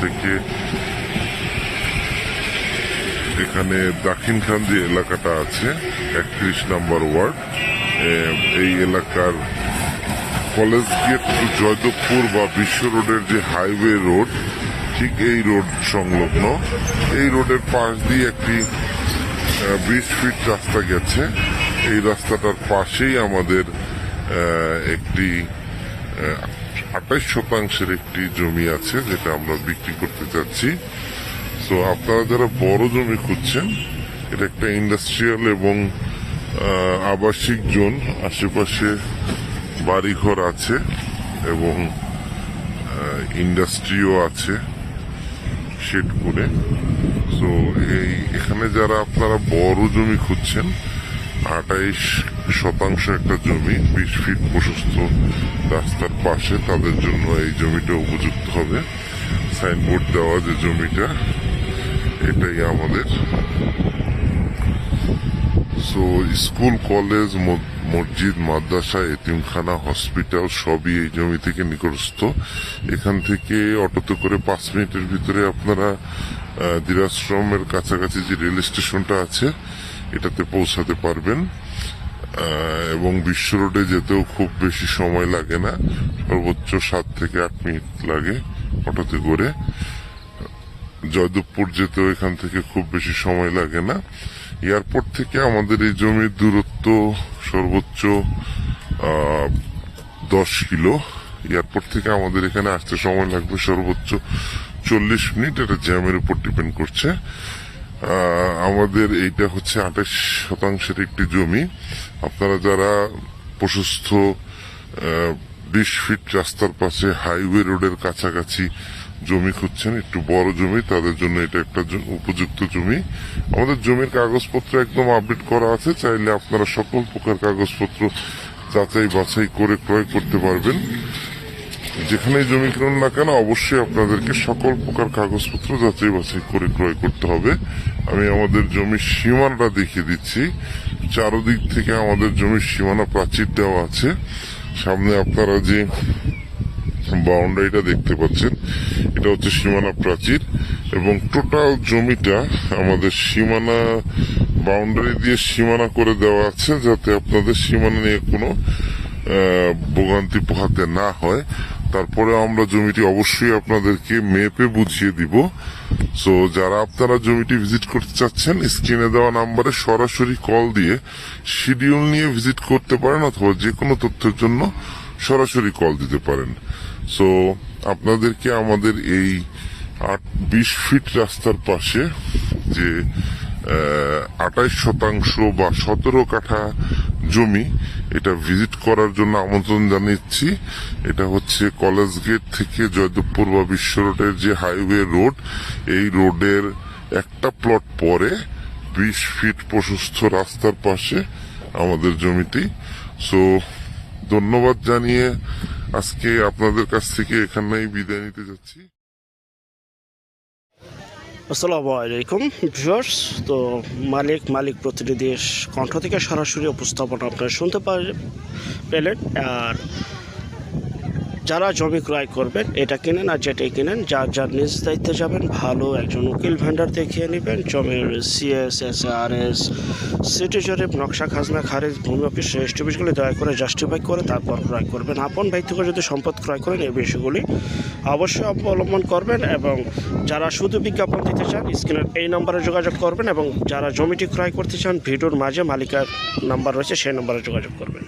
থেকে এখানে দাক্ষিণখান যে এলাকাটা আছে 31 নম্বর ওয়ার্ড, এই এলাকার কলেজ গেট টু জয়দেবপুর বা বিশ্ব রোডের যে হাইওয়ে রোড, ঠিক এই রোড সংলগ্ন এই রোডের পাশ দিয়ে একটি 20 ফিট রাস্তা গেছে। এই রাস্তাটার পাশেই আমাদের একটি 28% একটি জমি আছে, যেটা আমরা বিক্রি করতে চাচ্ছি। তো আপনারা যারা বড় জমি খুঁজছেন, এটা একটা ইন্ডাস্ট্রিয়াল এবং আবাসিক জোন, আশেপাশে বাড়িঘর আছে এবং ইন্ডাস্ট্রিও আছে শেড করে। তো এখানে যারা আপনারা বড় জমি খুঁজছেন, 28% একটা জমি 20 ফিট প্রশস্ত রাস্তার পাশে, তাদের জন্য এই জমিটা উপযুক্ত হবে। সাইনবোর্ড দেওয়া যে জমিটা, এটাই আমাদের। সো স্কুল, কলেজ, মসজিদ, মাদ্রাসা, এতিমখানা, হসপিটাল সবই এই জমি থেকে নিকটস্থ। এখান থেকে অটোতে করে 5 মিনিটের ভিতরে আপনারা দিরাশ্রমের কাছাকাছি যে রেল স্টেশনটা আছে এটাতে পৌঁছাতে পারবেন, এবং বিশ্ব রোডে যেতেও খুব বেশি সময় লাগে না, সর্বোচ্চ 7 থেকে 8 মিনিট লাগে অটোতে করে। জয়দেবপুর যেতেও এখান থেকে খুব বেশি সময় লাগে না। এয়ারপোর্ট থেকে আমাদের এই জমির দূরত্ব সর্বোচ্চ 10 কিলো। এয়ারপোর্ট থেকে আমাদের এখানে আসতে সময় লাগবে সর্বোচ্চ 40 মিনিট, এটা জ্যামের উপর ডিপেন্ড করছে। আমাদের এইটা হচ্ছে 28% একটি জমি। আপনারা যারা প্রশস্ত 20 ফিট রাস্তার পাশে হাইওয়ে রোডের কাছাকাছি জমি খুঁজছেন, একটু বড় জমি, তাদের জন্য এটা একটা উপযুক্ত জমি। আমাদের জমির কাগজপত্র একদম আপডেট করা আছে, চাইলে আপনারা সকল প্রকার কাগজপত্র যাচাই বাছাই করে ক্রয় করতে পারবেন। যেখানে জমি কিনুন না কেন, অবশ্যই আপনাদেরকে সকল প্রকার কাগজপত্র যাচাই বাছাই করে ক্রয় করতে হবে। আমি আমাদের জমির সীমানাটা দেখিয়ে দিচ্ছি। চারদিক থেকে আমাদের জমির সীমানা প্রাচীর দেওয়া আছে। সামনে আপনারা যে বাউন্ডারিটা দেখতে পাচ্ছেন, এটা হচ্ছে সীমানা প্রাচীর, এবং টোটাল জমিটা আমাদের সীমানা বাউন্ডারি দিয়ে সীমানা করে দেওয়া আছে, যাতে আপনাদের সীমানা নিয়ে কোনো ভোগান্তি পোহাতে না হয়। তারপরে আমরা জমিটি অবশ্যই আপনাদেরকে মেপে বুঝিয়ে দিব। সো যারা আপনারা জমিটি ভিজিট করতে চাচ্ছেন, স্ক্রিনে দেওয়া নাম্বারে সরাসরি কল দিয়ে শিডিউল নিয়ে ভিজিট করতে পারেন, অথবা যে কোনো তথ্যের জন্য সরাসরি কল দিতে পারেন। সো আপনাদেরকে আমাদের এই 20 ফিট রাস্তার পাশে যে 28% বা 17 কাঠা জমি, এটা ভিজিট করার জন্য আমন্ত্রণ জানিয়েছি। এটা হচ্ছে কলেজ গেট থেকে জয়দেবপুর বা বিশ্ব রোডের যে হাইওয়ে রোড, এই রোডের একটা প্লট পরে 20 ফিট প্রশস্ত রাস্তার পাশে আমাদের জমিটি। সো ধন্যবাদ জানিয়ে আজকে আপনাদের কাছ থেকে এখানেই বিদায় নিতে যাচ্ছি। আসসালামু আলাইকুম ভিউয়ার্স। তো মালিক প্রতিনিধির কণ্ঠ থেকে সরাসরি উপস্থাপনা আপনারা শুনতে পেলেন। আর যারা জমি ক্রয় করবেন, এটা কিনেন আর যেটাই কিনেন, যার নিজ দায়িত্বে যাবেন, ভালো একজন উকিল ভেন্ডার দেখিয়ে নেবেন। জমির CS, SRS, সিটি জরিপ, নকশা, খাজনা, খারিজ, ভূমি অফিস, রেজিস্ট্রি অফিসগুলি দয়া করে জাস্টিফাই করে তারপর ক্রয় করবেন। আপন ভাই থেকে যদি সম্পদ ক্রয় করেন, এই বিষয়গুলি অবশ্যই অবলম্বন করবেন। এবং যারা শুধু বিজ্ঞাপন দিতে চান, স্ক্রিনের এই নম্বরে যোগাযোগ করবেন। এবং যারা জমিটি ক্রয় করতে চান, ভিডিওর মাঝে মালিকের নাম্বার রয়েছে, সেই নম্বরে যোগাযোগ করবেন।